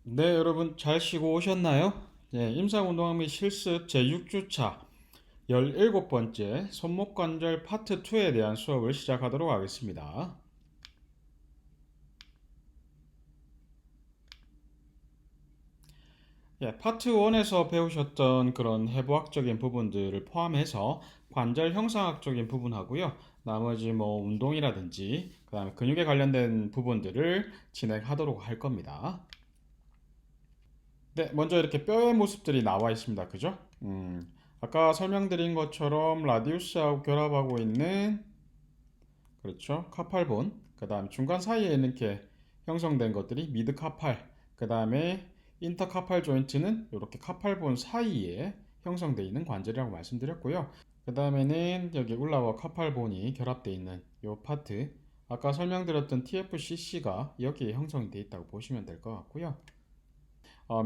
네, 여러분 잘 쉬고 오셨나요? 네, 임상운동학 및 실습 제6주차 17번째 손목관절 파트 2에 대한 수업을 시작하도록 하겠습니다. 예, 파트 1에서 배우셨던 그런 해부학적인 부분들을 포함해서 관절 형상학적인 부분하고요. 나머지 뭐 운동이라든지 그다음에 근육에 관련된 부분들을 진행하도록 할 겁니다. 네, 먼저 이렇게 뼈의 모습들이 나와 있습니다. 그죠? 아까 설명드린 것처럼 라디우스하고 결합하고 있는 그렇죠? 카팔본. 그다음 중간 사이에 이렇게 형성된 것들이 미드 카팔. 그다음에 인터카팔 조인트는 이렇게 카팔본 사이에 형성되어 있는 관절이라고 말씀드렸고요. 그다음에는 여기 울라와 카팔본이 결합되어 있는 이 파트. 아까 설명드렸던 TFCC가 여기에 형성이 되어 있다고 보시면 될 것 같고요.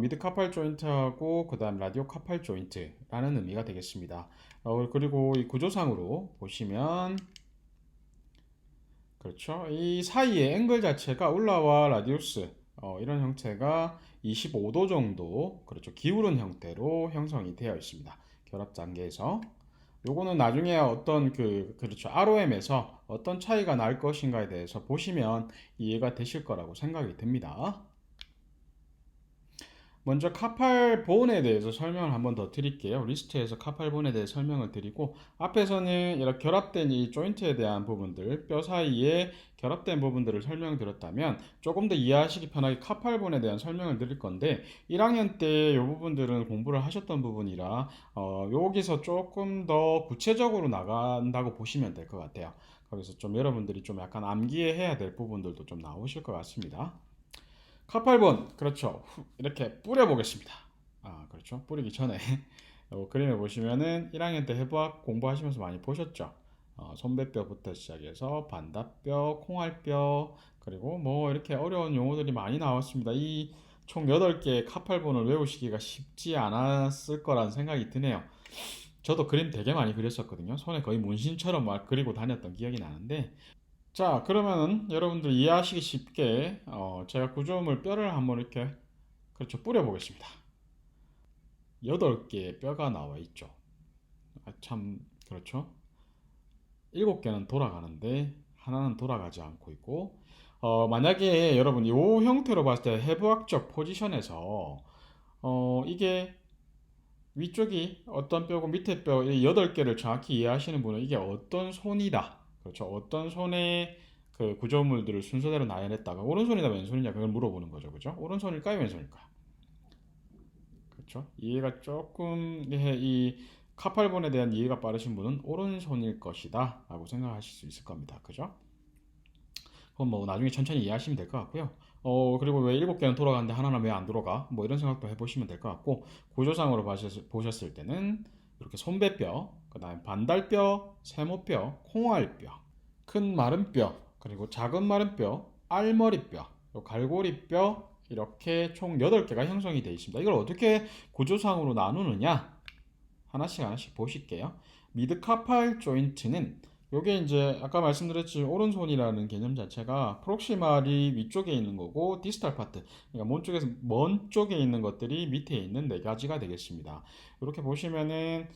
미드 카팔 조인트하고 그다음 라디오 카팔 조인트라는 의미가 되겠습니다. 그리고 이 구조상으로 보시면 그렇죠. 이 사이의 앵글 자체가 울라와 라디우스 이런 형태가 25도 정도 그렇죠. 기울은 형태로 형성이 되어 있습니다. 결합 단계에서 요거는 나중에 어떤 그렇죠. ROM에서 어떤 차이가 날 것인가에 대해서 보시면 이해가 되실 거라고 생각이 듭니다. 먼저 카팔본에 대해서 설명을 한번 더 드릴게요. 리스트에서 카팔본에 대해 설명을 드리고 앞에서는 이렇게 결합된 이 조인트에 대한 부분들, 뼈 사이에 결합된 부분들을 설명드렸다면 조금 더 이해하시기 편하게 카팔본에 대한 설명을 드릴 건데 1학년 때 이 부분들은 공부를 하셨던 부분이라 여기서 조금 더 구체적으로 나간다고 보시면 될 것 같아요. 거기서 좀 여러분들이 좀 약간 암기해야 될 부분들도 좀 나오실 것 같습니다. 카팔본 그렇죠. 이렇게 뿌려 보겠습니다. 그렇죠. 뿌리기 전에 그림을 보시면은 1학년 때 해부학 공부하시면서 많이 보셨죠. 손배뼈부터 시작해서 반다뼈, 콩알뼈 그리고 뭐 이렇게 어려운 용어들이 많이 나왔습니다. 이 총 8개의 카팔본을 외우시기가 쉽지 않았을 거란 생각이 드네요. 저도 그림 되게 많이 그렸었거든요. 손에 거의 문신처럼 막 그리고 다녔던 기억이 나는데 자, 그러면은 여러분들 이해하시기 쉽게 제가 구조물 뼈를 한번 이렇게 그렇죠 뿌려 보겠습니다. 8개의 뼈가 나와 있죠. 참 그렇죠. 7개는 돌아가는데 하나는 돌아가지 않고 있고 만약에 여러분 이 형태로 봤을 때 해부학적 포지션에서 이게 위쪽이 어떤 뼈고 밑에 뼈 8개를 정확히 이해하시는 분은 이게 어떤 손이다. 그렇죠. 어떤 손의 그 구조물들을 순서대로 나열했다가 오른손이다 왼손이냐 그걸 물어보는 거죠. 그죠? 오른손일까요? 왼손일까요? 그렇죠. 이해가 조금 이 카팔본에 대한 이해가 빠르신 분은 오른손일 것이다 라고 생각하실 수 있을 겁니다. 그죠? 그건 뭐 나중에 천천히 이해하시면 될 것 같고요. 그리고 왜 7개는 돌아가는데 하나는 왜 안 돌아가? 뭐 이런 생각도 해보시면 될 것 같고, 구조상으로 보셨을 때는 이렇게 손배뼈, 그 다음에 반달뼈, 세모뼈, 콩알뼈, 큰 마른 뼈, 그리고 작은 마른 뼈, 알머리뼈, 갈고리뼈, 이렇게 총 8개가 형성이 되어 있습니다. 이걸 어떻게 구조상으로 나누느냐? 하나씩 하나씩 보실게요. 미드카팔 조인트는 요게 이제 아까 말씀드렸지 오른손이라는 개념 자체가 프록시말이 위쪽에 있는 거고 디스탈 파트 그러니까 먼 쪽에 있는 것들이 밑에 있는 네 가지가 되겠습니다. 이렇게 보시면은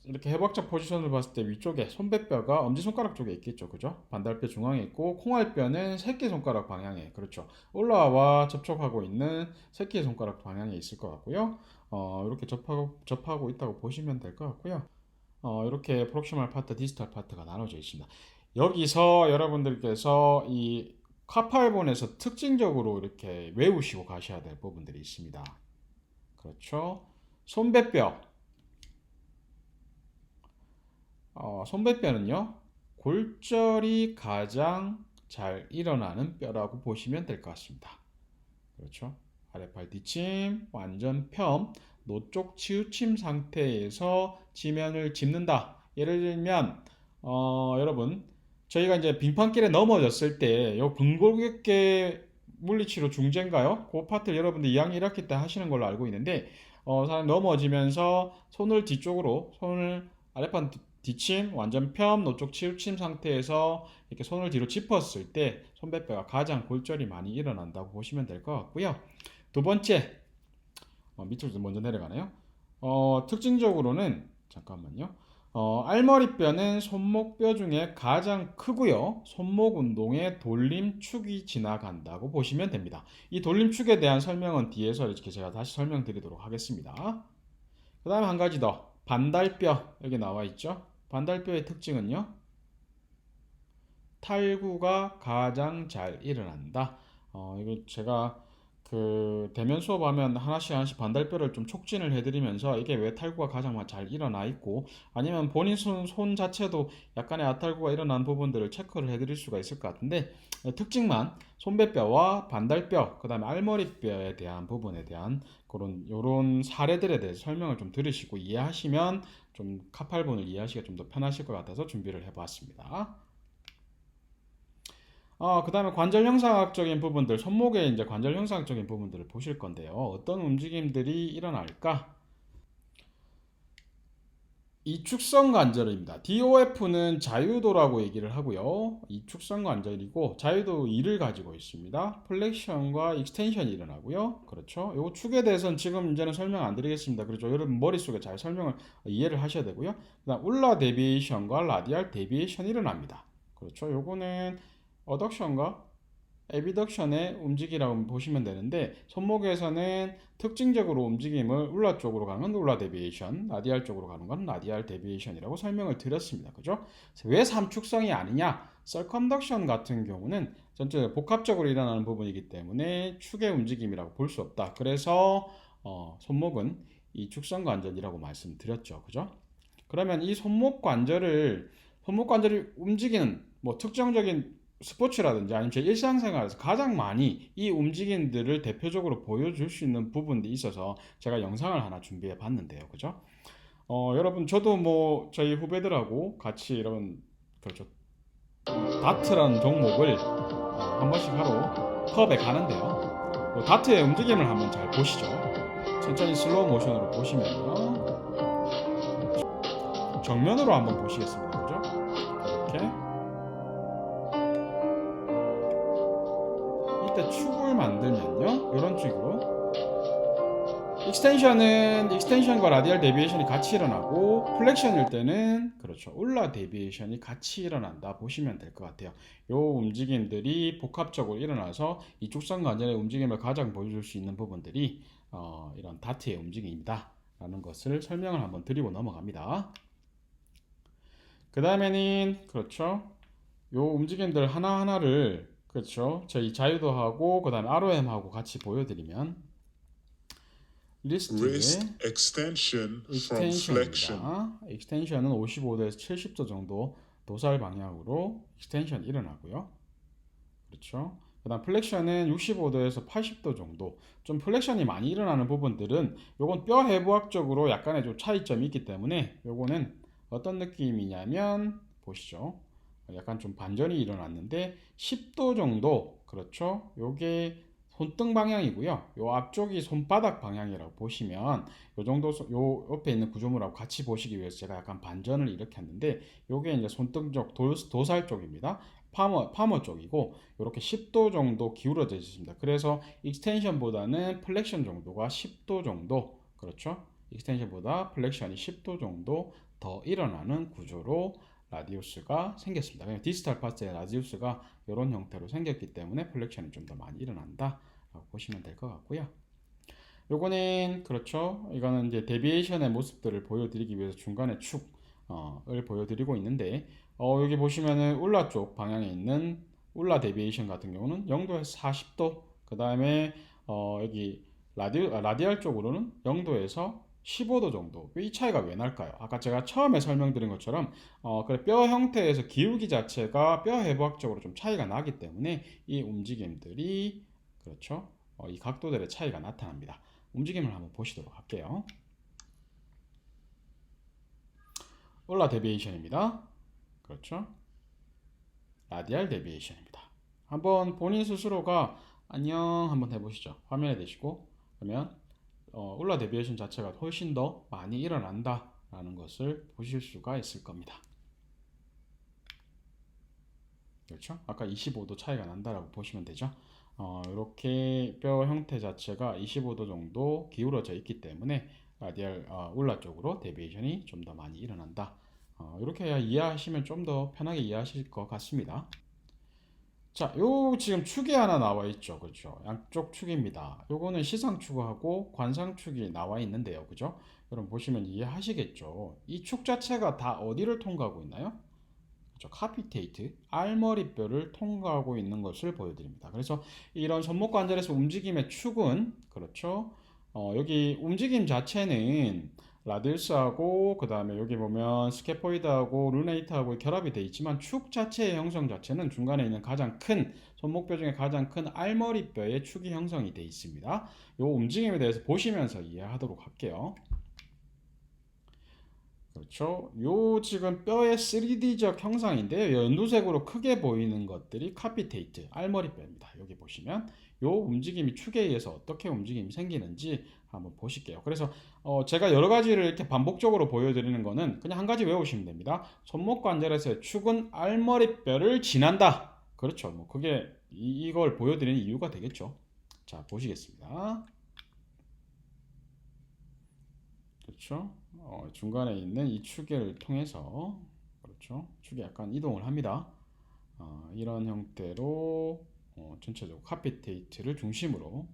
이렇게 해부학적 포지션을 봤을 때 위쪽에 손배뼈가 엄지손가락 쪽에 있겠죠. 그죠? 반달뼈 중앙에 있고 콩알뼈는 새끼손가락 방향에 그렇죠. 올라와 접촉하고 있는 새끼손가락 방향에 있을 것 같고요. 이렇게 접하고 있다고 보시면 될 것 같고요. 이렇게 프록시멀 파트, 디지털 파트가 나눠져 있습니다. 여기서 여러분들께서 이 카파일본에서 특징적으로 이렇게 외우시고 가셔야 될 부분들이 있습니다. 그렇죠. 손배뼈. 손배뼈는요, 골절이 가장 잘 일어나는 뼈라고 보시면 될 것 같습니다. 그렇죠. 아랫팔 뒷침, 완전 펴 노쪽 치우침 상태에서 지면을 짚는다. 예를 들면, 여러분, 저희가 이제 빙판길에 넘어졌을 때, 요 근골격계 물리치료 중재인가요? 그 파트를 여러분들 2학년 1학기 때 하시는 걸로 알고 있는데, 사람 넘어지면서 손을 아랫판 뒷침, 완전 펴 노쪽 치우침 상태에서 이렇게 손을 뒤로 짚었을 때 손배뼈가 가장 골절이 많이 일어난다고 보시면 될 것 같고요. 두 번째, 밑으로 먼저 내려가네요. 특징적으로는 잠깐만요. 알머리뼈는 손목뼈 중에 가장 크고요. 손목 운동에 돌림축이 지나간다고 보시면 됩니다. 이 돌림축에 대한 설명은 뒤에서 이렇게 제가 다시 설명드리도록 하겠습니다. 그 다음에 한 가지 더. 반달뼈 여기 나와 있죠. 반달뼈의 특징은요. 탈구가 가장 잘 일어난다. 이거 제가 그 대면 수업하면 하나씩 반달뼈를 좀 촉진을 해드리면서 이게 왜 탈구가 가장 잘 일어나 있고 아니면 본인 손 자체도 약간의 아탈구가 일어난 부분들을 체크를 해드릴 수가 있을 것 같은데 특징만 손배뼈와 반달뼈 그다음에 알머리뼈에 대한 부분에 대한 그런 요런 사례들에 대해서 설명을 좀 들으시고 이해하시면 좀 카팔본을 이해하시기가 좀 더 편하실 것 같아서 준비를 해봤습니다. 그 다음에 관절 형상학적인 부분들, 손목의 이제 관절 형상학적인 부분들을 보실 건데요. 어떤 움직임들이 일어날까? 이축성 관절입니다. DOF는 자유도라고 얘기를 하고요. 이축성 관절이고 자유도 2를 가지고 있습니다. 플렉션과 익스텐션이 일어나고요. 그렇죠. 요 축에 대해서는 지금 이제는 설명 안 드리겠습니다. 그렇죠. 여러분 머릿속에 잘 설명을 이해를 하셔야 되고요. 그다음 울라 데비에이션과 라디알 데비에이션이 일어납니다. 그렇죠. 요거는 어덕션과 에비덕션의 움직이라고 보시면 되는데 손목에서는 특징적으로 움직임을 울라 쪽으로 가는 건 울라 데비에이션, 라디알 쪽으로 가는 건 라디알 데비에이션이라고 설명을 드렸습니다. 그죠? 왜 삼축성이 아니냐? 서컨덕션 같은 경우는 전체 복합적으로 일어나는 부분이기 때문에 축의 움직임이라고 볼 수 없다. 그래서 손목은 이 축성 관절이라고 말씀드렸죠. 그죠? 그러면 이 손목 관절이 움직이는 뭐 특정적인 스포츠라든지 아니면 제 일상생활에서 가장 많이 이 움직임들을 대표적으로 보여줄 수 있는 부분이 있어서 제가 영상을 하나 준비해 봤는데요. 그죠? 여러분 저도 뭐 저희 후배들하고 같이 이런 그렇죠. 다트라는 종목을 한 번씩 하러 펍에 가는데요. 다트의 움직임을 한번 잘 보시죠. 천천히 슬로우 모션으로 보시면요. 정면으로 한번 보시겠습니다. 그죠? 이렇게 이때 축을 만들면요 이런 식으로 익스텐션과 라디얼 데비에이션이 같이 일어나고 플렉션일 때는 그렇죠 울라 데비에이션이 같이 일어난다 보시면 될 것 같아요. 요 움직임들이 복합적으로 일어나서 이 축성 관절의 움직임을 가장 보여줄 수 있는 부분들이 이런 다트의 움직임이다 라는 것을 설명을 한번 드리고 넘어갑니다. 그 다음에는 그렇죠 요 움직임들 하나하나를 그렇죠 저희 자유도하고 그 다음에 ROM하고 같이 보여드리면 리스트에 extension from flexion. 익스텐션입니다. 익스텐션은 55도에서 70도 정도 도살 방향으로 익스텐션 일어나고요. 그렇죠. 그 다음 플렉션은 65도에서 80도 정도 좀 플렉션이 많이 일어나는 부분들은 요건 뼈 해부학적으로 약간의 좀 차이점이 있기 때문에 요거는 어떤 느낌이냐면 보시죠. 약간 좀 반전이 일어났는데 10도 정도 그렇죠. 요게 손등 방향이고요. 요 앞쪽이 손바닥 방향이라고 보시면 요 정도 요 옆에 있는 구조물하고 같이 보시기 위해서 제가 약간 반전을 일으켰는데 요게 이제 손등 쪽 도살 쪽입니다. 파머 쪽이고 이렇게 10도 정도 기울어져 있습니다. 그래서 익스텐션보다는 플렉션 정도가 10도 정도 그렇죠? 익스텐션보다 플렉션이 10도 정도 더 일어나는 구조로 라디우스가 생겼습니다. 그냥 디스탈 파트의 라디우스가 이런 형태로 생겼기 때문에 플렉션이 좀 더 많이 일어난다 라고 보시면 될 것 같고요. 요거는 그렇죠. 이거는 이제 데비에이션의 모습들을 보여드리기 위해서 중간에 축을 보여드리고 있는데 여기 보시면은 울라 쪽 방향에 있는 울라 데비에이션 같은 경우는 0도에서 40도 그 다음에 여기 라디알 쪽으로는 0도에서 15도 정도. 이 차이가 왜 날까요? 아까 제가 처음에 설명드린 것처럼 그래 뼈 형태에서 기울기 자체가 뼈 해부학적으로 좀 차이가 나기 때문에 이 움직임들이 그렇죠. 이 각도들의 차이가 나타납니다. 움직임을 한번 보시도록 할게요. 올라 데비에이션입니다. 그렇죠. 라디알 데비에이션입니다. 한번 본인 스스로가 안녕 한번 해보시죠. 화면에 대시고 그러면 울라 데비에이션 자체가 훨씬 더 많이 일어난다 라는 것을 보실 수가 있을 겁니다. 그렇죠? 아까 25도 차이가 난다라고 보시면 되죠. 이렇게 뼈 형태 자체가 25도 정도 기울어져 있기 때문에 라디얼 울라 쪽으로 데비에이션이 좀 더 많이 일어난다. 이렇게 이해하시면 좀 더 편하게 이해하실 것 같습니다. 자, 요 지금 축이 하나 나와 있죠. 그렇죠? 양쪽 축입니다. 요거는 시상축하고 관상축이 나와 있는데요. 그죠? 여러분 보시면 이해하시겠죠? 이 축 자체가 다 어디를 통과하고 있나요? 그렇죠? 카피테이트, 알머리뼈를 통과하고 있는 것을 보여드립니다. 그래서 이런 손목관절에서 움직임의 축은 그렇죠? 여기 움직임 자체는 라디우스하고 그 다음에 여기 보면 스케포이드하고 루네이트하고 결합이 되어 있지만 축 자체의 형성 자체는 중간에 있는 가장 큰 손목뼈 중에 가장 큰 알머리뼈의 축이 형성이 되어 있습니다. 이 움직임에 대해서 보시면서 이해하도록 할게요. 그렇죠. 요 지금 뼈의 3D적 형상인데 연두색으로 크게 보이는 것들이 카피테이트, 알머리뼈입니다. 여기 보시면 요 움직임이 축에 의해서 어떻게 움직임이 생기는지 한번 보실게요. 그래서 제가 여러 가지를 이렇게 반복적으로 보여드리는 거는 그냥 한 가지 외우시면 됩니다. 손목 관절에서의 축은 알머리뼈를 지난다. 그렇죠. 뭐 그게 이걸 보여드리는 이유가 되겠죠. 자, 보시겠습니다. 그렇죠? 중간에 있는 이 축을 통해서 그렇죠? 축이 약간 이동을 합니다. 이런 형태로 전체적으로 카피테이트를 중심으로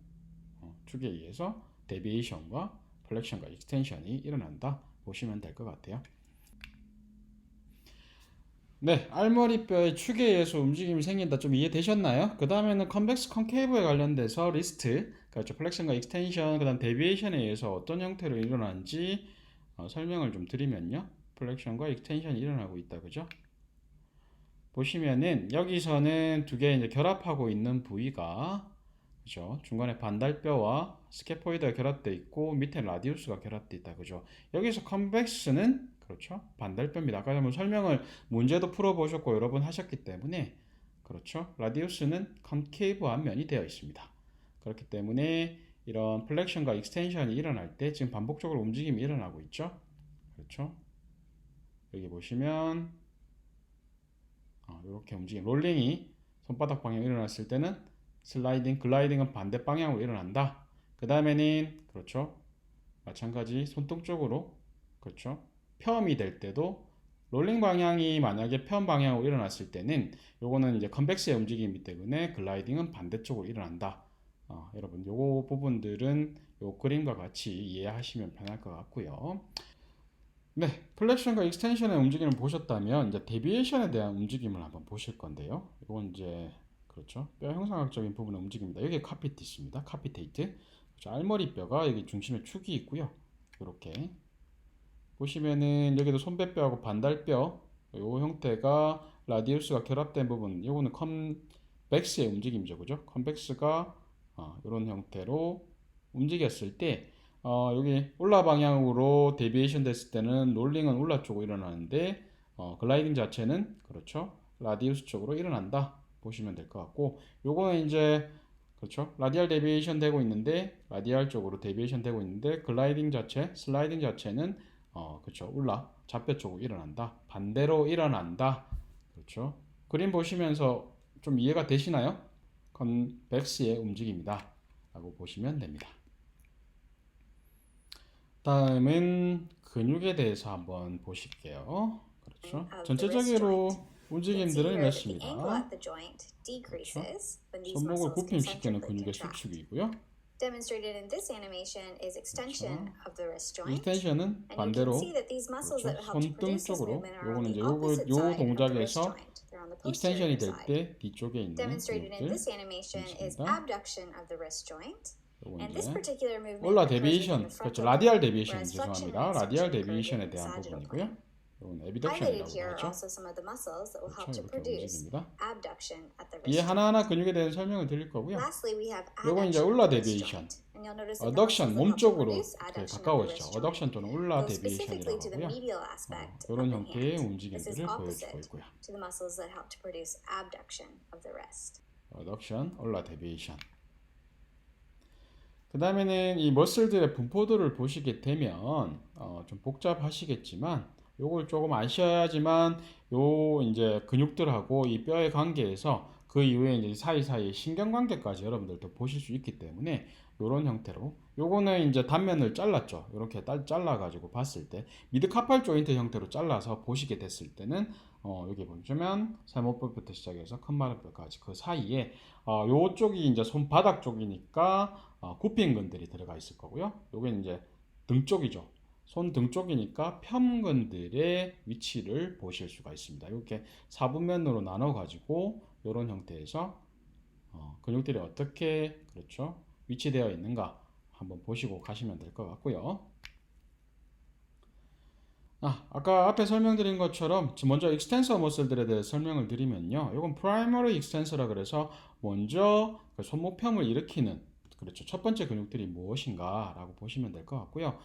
축에 의해서 데비에이션과 플렉션과 익스텐션이 일어난다 보시면 될 것 같아요. 네, 알머리뼈의 축에 의해서 움직임이 생긴다. 좀 이해되셨나요? 그 다음에는 컨벡스 컨케이브에 관련돼서 리스트, 그렇죠. 플렉션과 익스텐션, 그 다음 데비에이션에 의해서 어떤 형태로 일어나는지 설명을 좀 드리면요. 플렉션과 익스텐션이 일어나고 있다. 그죠? 보시면은 여기서는 두 개 이제 결합하고 있는 부위가 그죠? 중간에 반달뼈와 스케포이드가 결합되어 있고 밑에 라디우스가 결합되어 있다. 그죠? 여기서 컨벡스는 그렇죠? 반달뼈입니다. 아까 한번 설명을 문제도 풀어보셨고 여러 번 하셨기 때문에 그렇죠? 라디우스는 컨케이브한 면이 되어 있습니다. 그렇기 때문에 이런 플렉션과 익스텐션이 일어날 때 지금 반복적으로 움직임이 일어나고 있죠? 그렇죠? 여기 보시면 이렇게 움직임, 롤링이 손바닥 방향 일어났을 때는 슬라이딩, 글라이딩은 반대 방향으로 일어난다. 그 다음에는 그렇죠. 마찬가지 손등 쪽으로 그렇죠. 펴음이 될 때도 롤링 방향이 만약에 펴음 방향으로 일어났을 때는 요거는 이제 컨벡스의 움직임이기 때문에 글라이딩은 반대쪽으로 일어난다. 여러분 요거 부분들은 요 그림과 같이 이해하시면 편할 것 같고요. 네, 플렉션과 익스텐션의 움직임을 보셨다면 이제 데비에이션에 대한 움직임을 한번 보실 건데요. 이건 이제 그렇죠. 뼈 형상학적인 부분의 움직임입니다. 여기 카피티스입니다. 카피테이트. 그렇죠. 알머리뼈가 여기 중심에 축이 있고요. 이렇게 보시면은 여기도 손배뼈하고 반달뼈 요 형태가 라디우스가 결합된 부분. 요거는 컨벡스의 움직임이죠, 그죠? 컨벡스가 이런 형태로 움직였을 때 여기 올라 방향으로 데비에이션 됐을 때는 롤링은 올라 쪽으로 일어나는데 글라이딩 자체는 그렇죠 라디우스 쪽으로 일어난다 보시면 될 것 같고 요거는 이제 그렇죠 라디알 데비에이션 되고 있는데 라디알 쪽으로 데비에이션 되고 있는데 글라이딩 자체 슬라이딩 자체는 그렇죠 올라 좌표 쪽으로 일어난다 반대로 일어난다 그렇죠 그림 보시면서 좀 이해가 되시나요? 컨벡스의 움직임이다 라고 보시면 됩니다. 다음은 근육에 대해서 한번 보실게요. 그렇죠. 전체적으로 움직임들은 이렇습니다. 그렇죠. 손목을 굽힘시키는 근육의 수축이고요. 그렇죠. 익스텐션은 반대로 그렇죠. 손등 쪽으로 요거는 이제 요 동작에서 익스텐션이 될 때 뒤쪽에 있는 근육들 움직입니다. 요거 이제 올라 데비에이션 그렇죠 라디알 데비에이션 죄송합니다 라디알 데비에이션에 대한 부분이고요 이건 에비덕션이라고 하죠 그렇죠 이렇게 움직입니다 뒤에 하나하나 근육에 대한 설명을 드릴 거고요 요건 이제 올라 데비에이션 어덕션 몸쪽으로 이렇게 가까워지죠 어덕션 또는 올라 데비에이션이라고 하고요 이런 형태의 움직임들을 보여주고 있고요 어덕션 올라 데비에이션 그 다음에는 이 머슬들의 분포도를 보시게 되면 좀 복잡하시겠지만 요걸 조금 아셔야지만 요 이제 근육들하고 이 뼈의 관계에서 그 이후에 이제 사이사이 신경관계까지 여러분들도 보실 수 있기 때문에 이런 형태로 요거는 이제 단면을 잘랐죠. 이렇게 잘라가지고 봤을 때 미드카팔 조인트 형태로 잘라서 보시게 됐을 때는 여기 보시면 세모뼈부터 시작해서 큰마름뼈까지 그 사이에 요쪽이 이제 손바닥 쪽이니까 굽힌근들이 들어가 있을 거고요. 요게 이제 등 쪽이죠. 손 등 쪽이니까 편근들의 위치를 보실 수가 있습니다. 이렇게 4분면으로 나눠 가지고 이런 형태에서 근육들이 어떻게 그렇죠 위치되어 있는가 한번 보시고 가시면 될 것 같고요. 아까 앞에 설명드린 것처럼 먼저 익스텐서 머슬들에 대해 설명을 드리면요. 이건 프라이머리 익스텐서라 그래서 먼저 그 손목평을 일으키는 그렇죠. 첫 번째 근육들이 무엇인가 라고 보시면 될 것 같고요.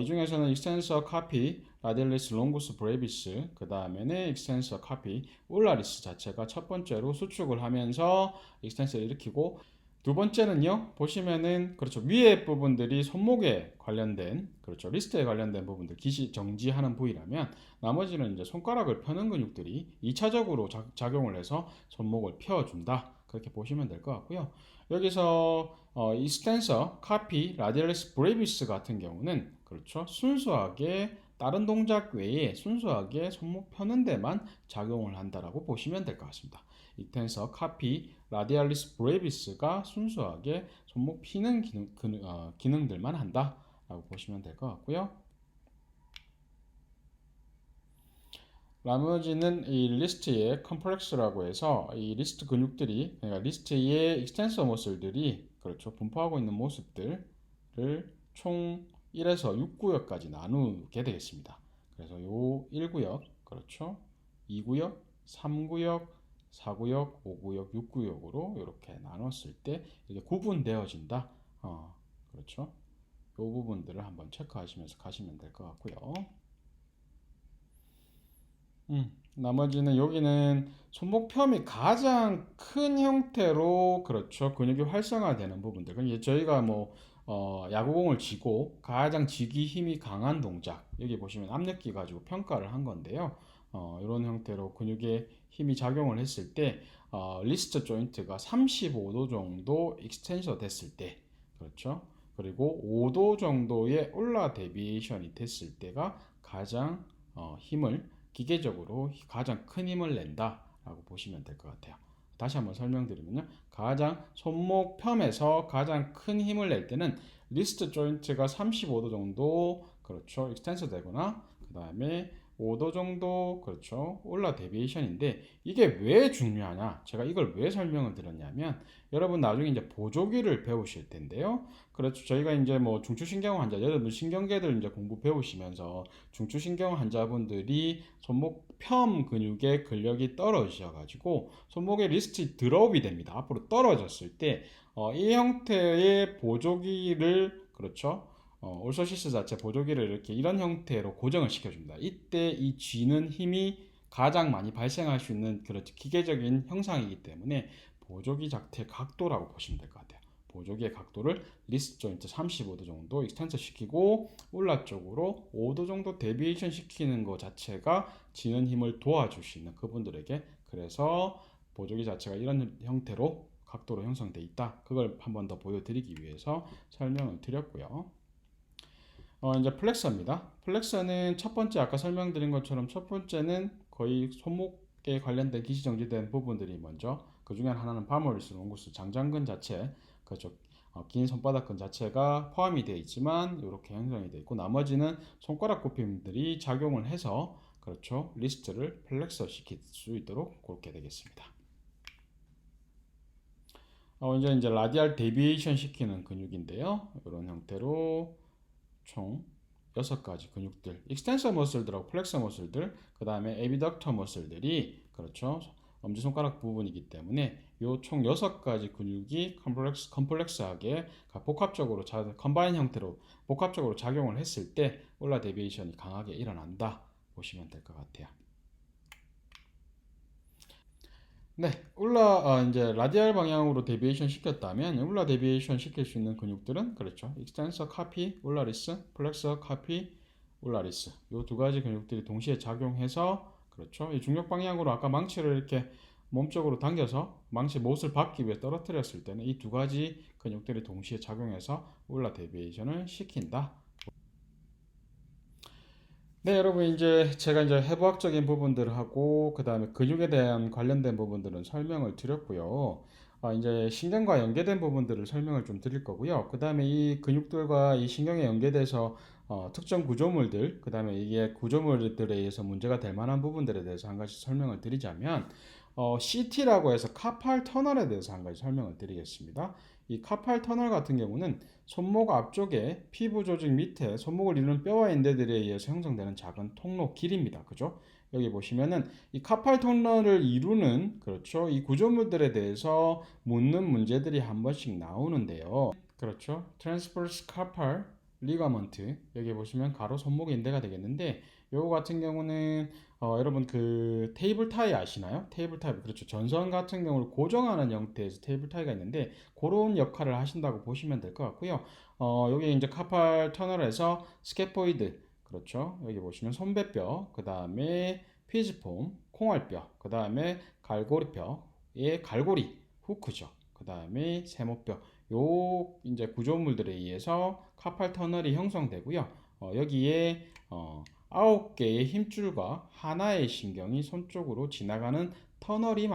이 중에서는 익스텐서 카피, 라디얼리스 롱구스 브레비스, 그 다음에는 익스텐서 카피, 울라리스 자체가 첫 번째로 수축을 하면서 익스텐서를 일으키고 두 번째는요, 보시면은, 그렇죠. 위에 부분들이 손목에 관련된, 그렇죠. 리스트에 관련된 부분들, 기시 정지하는 부위라면, 나머지는 이제 손가락을 펴는 근육들이 2차적으로 작용을 해서 손목을 펴준다. 그렇게 보시면 될 것 같고요. 여기서, 익스텐서, 카피, 라디얼리스 브레비스 같은 경우는, 그렇죠. 순수하게 다른 동작 외에 순수하게 손목 펴는 데만 작용을 한다라고 보시면 될 것 같습니다. 익스텐서, 카피, 라디알리스 브레비스가 순수하게 손목 피는 기능들만 한다라고 보시면 될 것 같고요. 나머지는 이 리스트의 컴플렉스라고 해서 이 리스트 근육들이 그러니까 리스트의 익스텐서 머슬들이 그렇죠 분포하고 있는 모습들을 총 1에서 6구역까지 나누게 되겠습니다. 그래서 요 1구역 그렇죠 2구역 3구역 4구역, 5구역, 6구역으로 이렇게 나눴을 때 이게 구분되어진다. 그렇죠. 이 부분들을 한번 체크하시면서 가시면 될 것 같고요. 나머지는 여기는 손목펴이 가장 큰 형태로 그렇죠 근육이 활성화되는 부분들. 그러니까 저희가 뭐 야구공을 쥐고 가장 쥐기 힘이 강한 동작 여기 보시면 압력기 가지고 평가를 한 건데요. 이런 형태로 근육에 힘이 작용을 했을 때 리스트 조인트가 35도 정도 익스텐션 됐을 때 그렇죠. 그리고 5도 정도의 올라 데비에이션이 됐을 때가 가장 힘을 기계적으로 가장 큰 힘을 낸다라고 보시면 될 것 같아요. 다시 한번 설명드리면요. 가장 손목 펌에서 가장 큰 힘을 낼 때는 리스트 조인트가 35도 정도 그렇죠. 익스텐서 되거나 그 다음에 5도 정도 그렇죠. 올라 데비에이션인데 이게 왜 중요하냐? 제가 이걸 왜 설명을 드렸냐면 여러분 나중에 이제 보조기를 배우실 텐데요. 그렇죠. 저희가 이제 뭐 중추신경 환자, 여러분 신경계들 이제 공부 배우시면서 중추신경 환자분들이 손목 편 근육의 근력이 떨어지셔가지고 손목의 리스트 드롭이 됩니다. 앞으로 떨어졌을 때 이 형태의 보조기를 그렇죠. 올소시스 자체 보조기를 이렇게 이런 형태로 고정을 시켜줍니다. 이때 이 쥐는 힘이 가장 많이 발생할 수 있는 그런 기계적인 형상이기 때문에 보조기 자체 각도라고 보시면 될 것 같아요. 보조기의 각도를 리스트 조인트 35도 정도 익스텐서 시키고 올라 쪽으로 5도 정도 데비에이션 시키는 것 자체가 지는 힘을 도와줄 수 있는 그분들에게 그래서 보조기 자체가 이런 형태로 각도로 형성되어 있다. 그걸 한 번 더 보여드리기 위해서 설명을 드렸고요. 이제 플렉서입니다. 플렉서는 첫 번째 아까 설명드린 것처럼 첫 번째는 거의 손목에 관련된 기시정지된 부분들이 먼저 그 중에 하나는 파머리스 롱구스 장장근 자체 그렇죠. 긴 손바닥근 자체가 포함이 되어 있지만 이렇게 형성이 되어 있고 나머지는 손가락 굽힘들이 작용을 해서 그렇죠. 리스트를 플렉서 시킬 수 있도록 그렇게 되겠습니다. 이제 라디알 데비에이션 시키는 근육인데요. 이런 형태로 총 6가지 근육들 익스텐서 머슬들하고 플렉서 머슬들 그 다음에 에비덕터 머슬들이 그렇죠 엄지손가락 부분이기 때문에 요 총 6가지 근육이 컴플렉스하게 복합적으로 컴바인 형태로 복합적으로 작용을 했을 때 올라 데비에이션이 강하게 일어난다 보시면 될 것 같아요. 네, 이제 라디알 방향으로 데비에이션 시켰다면 올라 데비에이션 시킬 수 있는 근육들은 그렇죠. 익스텐서 카피, 올라리스, 플렉서 카피, 올라리스. 요 두 가지 근육들이 동시에 작용해서 그렇죠. 이 중력 방향으로 아까 망치를 이렇게 몸쪽으로 당겨서 망치 못을 받기 위해 떨어뜨렸을 때는 이 두 가지 근육들이 동시에 작용해서 울라 데비에이션을 시킨다. 네, 여러분 이제 제가 이제 해부학적인 부분들하고 그 다음에 근육에 대한 관련된 부분들은 설명을 드렸고요. 이제 신경과 연계된 부분들을 설명을 좀 드릴 거고요. 그 다음에 이 근육들과 이 신경에 연계돼서 특정 구조물들, 그 다음에 이게 구조물들에 의해서 문제가 될 만한 부분들에 대해서 한 가지 설명을 드리자면, CT라고 해서 카팔 터널에 대해서 한 가지 설명을 드리겠습니다. 이 카팔 터널 같은 경우는 손목 앞쪽에 피부 조직 밑에 손목을 이루는 뼈와 인대들에 의해서 형성되는 작은 통로 길입니다. 그죠? 여기 보시면은 이 카팔 터널을 이루는 그렇죠. 이 구조물들에 대해서 묻는 문제들이 한 번씩 나오는데요. 그렇죠. 트랜스버스 카팔 리가먼트 여기 보시면 가로 손목 인대가 되겠는데 요거 같은 경우는 여러분 그 테이블 타이 아시나요? 테이블 타이 그렇죠. 전선 같은 경우를 고정하는 형태에서 테이블 타이가 있는데 그런 역할을 하신다고 보시면 될 것 같고요. 여기 이제 카팔 터널에서 스캐포이드 그렇죠. 여기 보시면 손배뼈, 그 다음에 피지폼, 콩알뼈, 그 다음에 갈고리뼈의 갈고리 후크죠. 그 다음에 세모뼈. 요 이제 구조물들에 의해서 카팔 터널이 형성되고요. 여기에 9개의 힘줄과 하나의 신경이 손 쪽으로 지나가는 터널이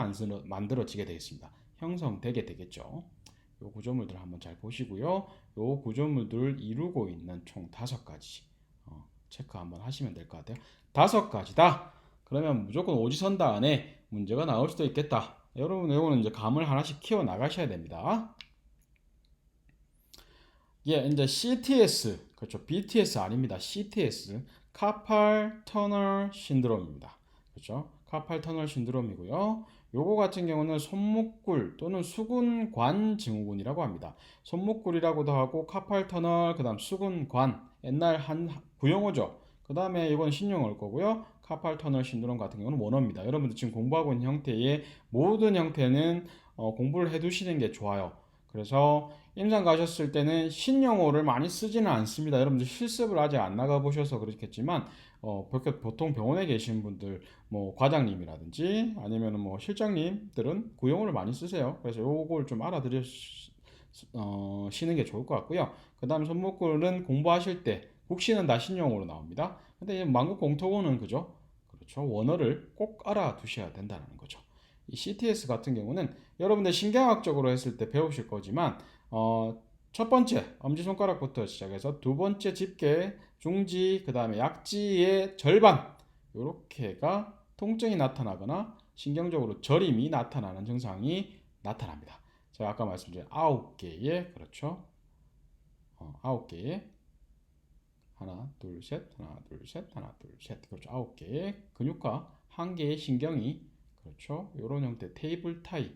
만들어지게 되겠습니다. 형성되게 되겠죠. 요 구조물들 한번 잘 보시고요. 요 구조물들을 이루고 있는 총 5가지 체크 한번 하시면 될 것 같아요. 5가지다. 그러면 무조건 오지선다 안에 문제가 나올 수도 있겠다. 여러분 이거는 이제 감을 하나씩 키워 나가셔야 됩니다. 예, 이제 CTS 그렇죠. BTS 아닙니다. CTS 카팔 터널 신드롬입니다. 그렇죠. 카팔 터널 신드롬이고요. 요거 같은 경우는 손목굴 또는 수근관 증후군이라고 합니다. 손목굴이라고도 하고 카팔 터널 그다음 수근관 옛날 한 구용어죠. 그다음에 이건 신용어일 거고요. 카팔 터널 신드롬 같은 경우는 원어입니다. 여러분들 지금 공부하고 있는 형태의 모든 형태는 공부를 해두시는 게 좋아요. 그래서 임상 가셨을 때는 신용어를 많이 쓰지는 않습니다. 여러분들 실습을 아직 안 나가 보셔서 그렇겠지만 보통 병원에 계신 분들 뭐 과장님이라든지 아니면 뭐 실장님들은 구용어를 많이 쓰세요. 그래서 요걸 좀 알아들으시는 게 좋을 것 같고요. 그 다음 손목굴은 공부하실 때 국시는 다 신용어로 나옵니다. 근데 만국 공통어는 그죠? 그렇죠. 원어를 꼭 알아두셔야 된다는 거죠. 이 CTS 같은 경우는 여러분들 신경학적으로 했을 때 배우실 거지만 첫 번째 엄지손가락부터 시작해서 두 번째 집게, 중지, 그 다음에 약지의 절반 이렇게가 통증이 나타나거나 신경적으로 저림이 나타나는 증상이 나타납니다. 제가 아까 말씀드린 9개의 그렇죠. 9개의 하나, 둘, 셋, 하나, 둘, 셋, 하나, 둘, 셋 그렇죠. 9개의 근육과 1개의 신경이 그렇죠. 이런 형태 테이블 타이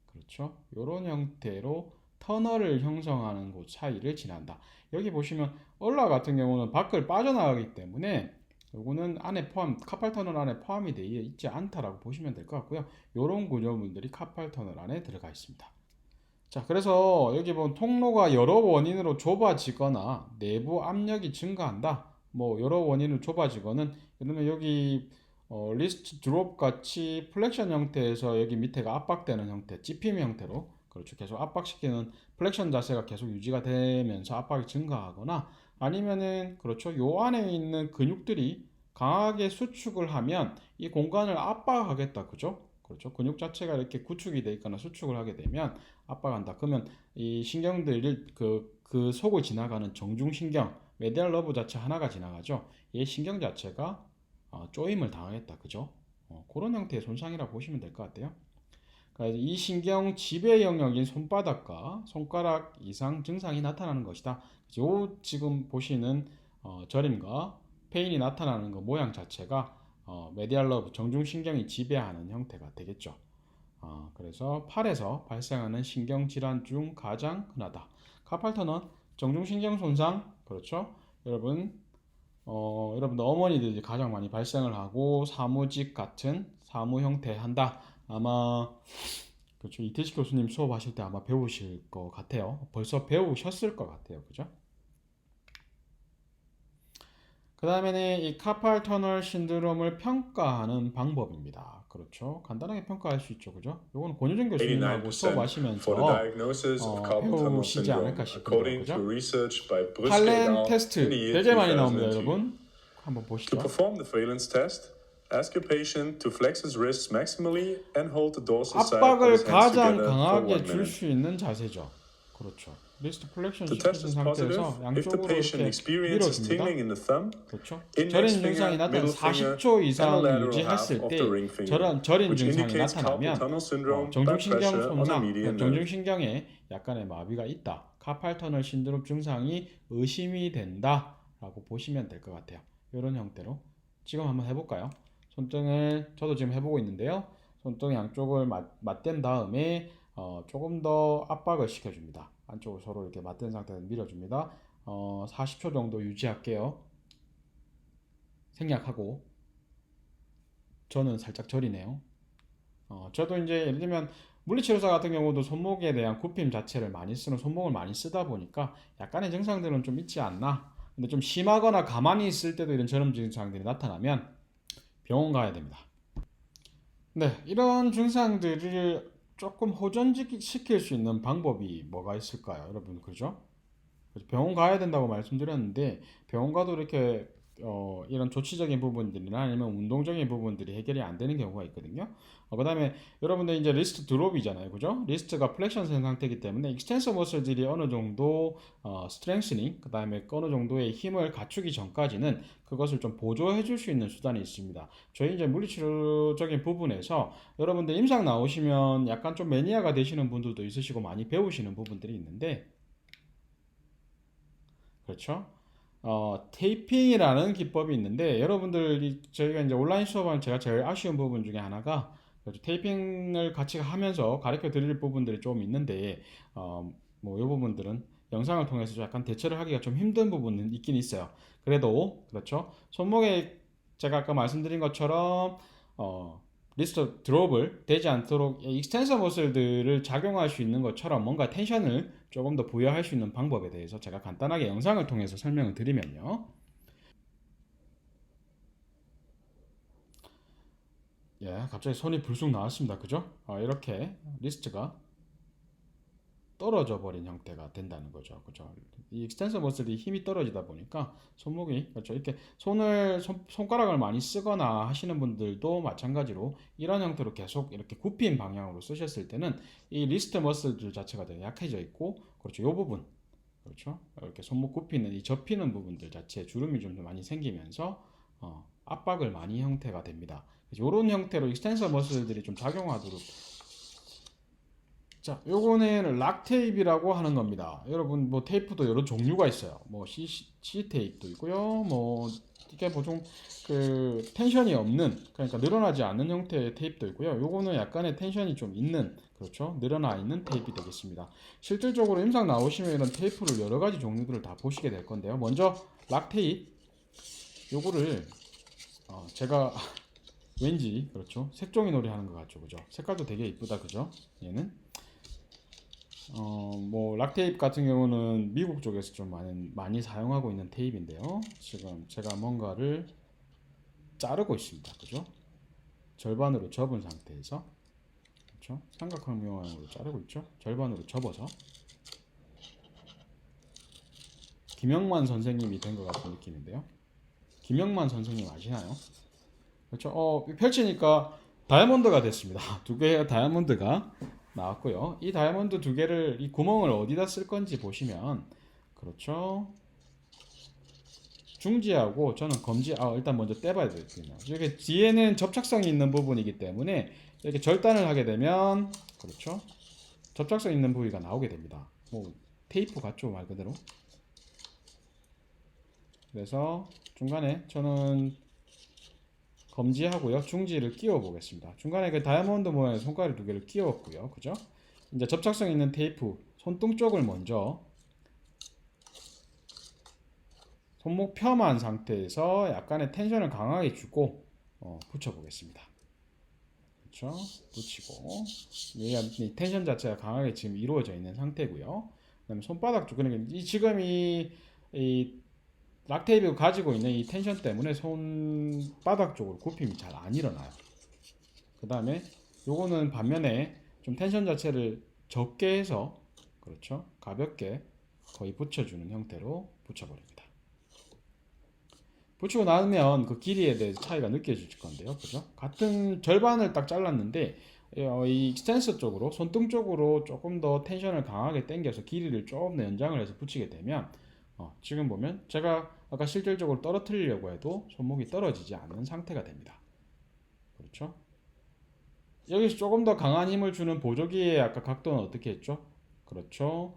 그렇죠. 이런 형태로 터널을 형성하는 곳 사이를 지난다. 여기 보시면 얼라 같은 경우는 밖을 빠져나가기 때문에 요거는 안에 카팔 터널 안에 포함이 되어 있지 않다라고 보시면 될 것 같고요. 이런 구조물들이 카팔 터널 안에 들어가 있습니다. 자, 그래서 여기 보면 통로가 여러 원인으로 좁아지거나 내부 압력이 증가한다. 뭐 여러 원인으로 좁아지거는 그러면 여기 리스트 드롭 같이 플렉션 형태에서 여기 밑에가 압박되는 형태, 찝힘 형태로 그렇죠. 계속 압박시키는 플렉션 자세가 계속 유지가 되면서 압박이 증가하거나 아니면은 그렇죠. 요 안에 있는 근육들이 강하게 수축을 하면 이 공간을 압박하겠다. 그죠? 그렇죠. 근육 자체가 이렇게 구축이 돼 있거나 수축을 하게 되면 압박한다. 그러면 이 신경들을 그 속을 지나가는 정중신경, 메디알 러브 자체 하나가 지나가죠. 이 신경 자체가 쪼임을 당하겠다. 그죠? 그런 형태의 손상이라고 보시면 될 것 같아요. 그러니까 이 신경 지배 영역인 손바닥과 손가락 이상 증상이 나타나는 것이다. 요 지금 보시는 저림과 페인이 나타나는 거 모양 자체가 메디알 러브 정중신경이 지배하는 형태가 되겠죠. 그래서 팔에서 발생하는 신경질환 중 가장 흔하다. 카팔 터널 정중신경 손상 그렇죠? 여러분들 어머니들이 가장 많이 발생을 하고 사무직 같은 사무 형태 한다. 아마 그렇죠. 이태식 교수님 수업하실 때 아마 배우실 것 같아요. 벌써 배우셨을 것 같아요. 그죠? 그 다음에는 이 카팔 터널 신드롬을 평가하는 방법입니다. 그렇죠. 간단하게 평가할 수 있죠. 그죠? 요거는 권유정 교수님하고 수업 89% for the 하시면서 diagnosis of carpal tunnel 배우시지 syndrome, 않을까 싶은데요. according to 그죠? research by Brisket 팔렌 et al. in 테스트 the year 되게 많이 나옵니다, 2002. 여러분. 한번 To 보시죠. perform the valence test, ask your patient to flex his wrists maximally and hold the dorsal side of 압박을 his hands 가장 together for 강하게 1 줄 minute. 수 있는 자세죠. 그렇죠. 리스트 플렉션 The test 시켜준 is positive 상태에서 if the 양쪽으로 patient 이렇게 experiences 밀어줍니다. tingling in the thumb, 그렇죠. index 절인 증상이 finger, 나타나 middle finger, 40초 and the 이상 lateral half 유지했을 of 때 the ring finger, 절인 which 증상이 indicates carpal 나타나면 tunnel syndrome by 정중신경 pressure on the 손상, median nerve. 정중신경에 약간의 마비가 있다. 카팔 터널 신드롬 증상이 의심이 된다라고 보시면 될 것 같아요. 이런 형태로 지금 한번 해볼까요? 손등을 저도 지금 해보고 있는데요. 손등 양쪽을 맞댄 다음에 조금 더 압박을 시켜줍니다. 안쪽을 서로 이렇게 맞댄 상태에서 밀어줍니다. 40초 정도 유지할게요. 생략하고 저는 살짝 저리네요. 저도 이제 예를 들면 물리치료사 같은 경우도 손목에 대한 굽힘 자체를 많이 쓰는 손목을 많이 쓰다 보니까 약간의 증상들은 좀 있지 않나. 근데 좀 심하거나 가만히 있을 때도 이런 저런 증상들이 나타나면 병원 가야 됩니다. 네, 이런 증상들을 조금 호전시킬 수 있는 방법이 뭐가 있을까요, 여러분? 그죠? 병원 가야 된다고 말씀드렸는데 병원 가도 이렇게 이런 조치적인 부분들이나 아니면 운동적인 부분들이 해결이 안 되는 경우가 있거든요. 그다음에 여러분들 이제 리스트 드롭이잖아요, 그죠? 리스트가 플렉션 된 상태이기 때문에 익스텐서 머슬들이 어느 정도 스트렝스닝, 그다음에 어느 정도의 힘을 갖추기 전까지는 그것을 좀 보조해 줄 수 있는 수단이 있습니다. 저희 이제 물리치료적인 부분에서 여러분들 임상 나오시면 약간 좀 매니아가 되시는 분들도 있으시고 많이 배우시는 부분들이 있는데, 그렇죠? 테이핑이라는 기법이 있는데 여러분들이 저희가 이제 온라인 수업하면 제가 제일 아쉬운 부분 중에 하나가 그렇죠. 테이핑을 같이 하면서 가르쳐 드릴 부분들이 좀 있는데 뭐 이 부분들은 영상을 통해서 약간 대처를 하기가 좀 힘든 부분은 있긴 있어요. 그래도 그렇죠. 손목에 제가 아까 말씀드린 것처럼 리스트 드롭을 되지 않도록 익스텐서 머슬들을 작용할 수 있는 것처럼 뭔가 텐션을 조금 더 부여할 수 있는 방법에 대해서 제가 간단하게 영상을 통해서 설명을 드리면요. 예, 갑자기 손이 불쑥 나왔습니다. 그죠? 이렇게 리스트가 떨어져 버린 형태가 된다는 거죠. 그죠? 이 익스텐서 머슬이 힘이 떨어지다 보니까 손목이 그렇죠. 이렇게 손가락을 많이 쓰거나 하시는 분들도 마찬가지로 이런 형태로 계속 이렇게 굽힌 방향으로 쓰셨을 때는 이 리스트 머슬들 자체가 되게 약해져 있고 그렇죠. 이 부분 그렇죠. 이렇게 손목 굽히는 이 접히는 부분들 자체에 주름이 좀 더 많이 생기면서 압박을 많이 형태가 됩니다. 이런 형태로 익스텐서 머슬들이 좀 작용하도록 자, 요거는 락 테이프라고 하는 겁니다. 여러분 뭐 테이프도 여러 종류가 있어요. 뭐 C 테이프도 있고요. 뭐 이게 보통 그 텐션이 없는 그러니까 늘어나지 않는 형태의 테이프도 있고요. 요거는 약간의 텐션이 좀 있는 그렇죠. 늘어나 있는 테이프 되겠습니다. 실질적으로 임상 나오시면 이런 테이프를 여러 가지 종류들을 다 보시게 될 건데요. 먼저 락 테이프 요거를 제가 왠지 그렇죠. 색종이 놀이 하는 것 같죠. 그죠? 색깔도 되게 이쁘다. 그죠? 얘는 뭐 락테이프 같은 경우는 미국 쪽에서 좀 많이 사용하고 있는 테이프인데요. 지금 제가 뭔가를 자르고 있습니다. 그죠? 절반으로 접은 상태에서 그렇죠? 삼각형 모양으로 자르고 있죠? 절반으로 접어서 김영만 선생님이 된 것 같은 느낌인데요. 김영만 선생님 아시나요? 그렇죠? 펼치니까 다이아몬드가 됐습니다. 두 개의 다이아몬드가 나왔고요. 이 다이아몬드 두 개를 이 구멍을 어디다 쓸 건지 보시면 그렇죠. 중지하고 저는 검지 일단 먼저 떼봐야 되겠네요. 이렇게 뒤에는 접착성이 있는 부분이기 때문에 이렇게 절단을 하게 되면 그렇죠. 접착성 있는 부위가 나오게 됩니다. 뭐 테이프 같죠 말 그대로. 그래서 중간에 저는 검지하고요. 중지를 끼워 보겠습니다. 중간에 그 다이아몬드 모양의 손가락 두 개를 끼웠고요. 그죠? 이제 접착성 있는 테이프 손등 쪽을 먼저 손목 펴만 상태에서 약간의 텐션을 강하게 주고 붙여 보겠습니다. 그렇죠? 붙이고 이 텐션 자체가 강하게 지금 이루어져 있는 상태고요. 그다음에 손바닥 쪽 그러니까 지금 이 락테이프가 가지고 있는 이 텐션 때문에 손바닥 쪽으로 굽힘이 잘 안 일어나요. 그 다음에 요거는 반면에 좀 텐션 자체를 적게 해서 그렇죠, 가볍게 거의 붙여주는 형태로 붙여버립니다. 붙이고 나면 그 길이에 대해서 차이가 느껴질 건데요, 그죠? 같은 절반을 딱 잘랐는데 이 센서 쪽으로, 손등 쪽으로 조금 더 텐션을 강하게 당겨서 길이를 조금 더 연장을 해서 붙이게 되면 지금 보면 제가 아까 실질적으로 떨어뜨리려고 해도 손목이 떨어지지 않는 상태가 됩니다. 그렇죠? 여기서 조금 더 강한 힘을 주는 보조기의 아까 각도는 어떻게 했죠? 그렇죠.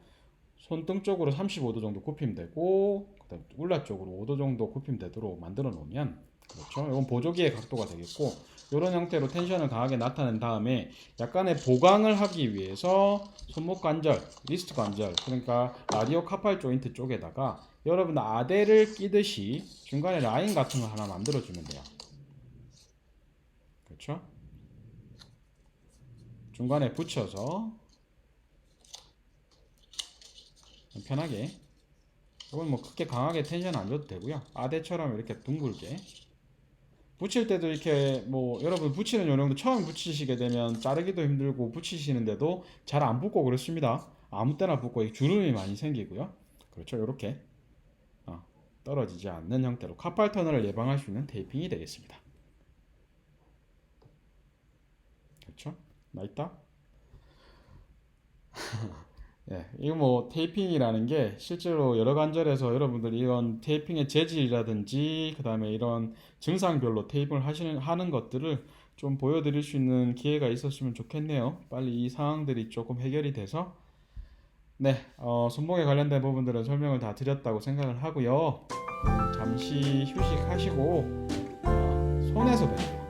손등 쪽으로 35도 정도 굽힘되고 그다음 울라 쪽으로 5도 정도 굽힘되도록 만들어 놓으면 그렇죠. 이건 보조기의 각도가 되겠고 이런 형태로 텐션을 강하게 나타낸 다음에 약간의 보강을 하기 위해서 손목 관절, 리스트 관절 그러니까 라디오 카팔 조인트 쪽에다가 여러분 아대를 끼듯이 중간에 라인 같은 거 하나 만들어 주면 돼요. 그렇죠? 중간에 붙여서 편하게 이건 뭐 크게 강하게 텐션 안 줘도 되고요. 아대처럼 이렇게 둥글게 붙일 때도 이렇게 뭐 여러분 붙이는 요령도 처음 붙이시게 되면 자르기도 힘들고 붙이시는데도 잘 안 붙고 그렇습니다. 아무 때나 붙고 주름이 많이 생기고요. 그렇죠. 이렇게 떨어지지 않는 형태로 카팔 터널을 예방할 수 있는 테이핑이 되겠습니다. 그렇죠? 나 있다? 예, 이거 뭐 테이핑이라는 게 실제로 여러 관절에서 여러분들이 이런 테이핑의 재질이라든지 그다음에 이런 증상별로 테이핑을 하는 것들을 좀 보여드릴 수 있는 기회가 있었으면 좋겠네요. 빨리 이 상황들이 조금 해결이 돼서 네, 손목에 관련된 부분들은 설명을 다 드렸다고 생각을 하고요. 잠시 휴식하시고 손에서 뵐게요.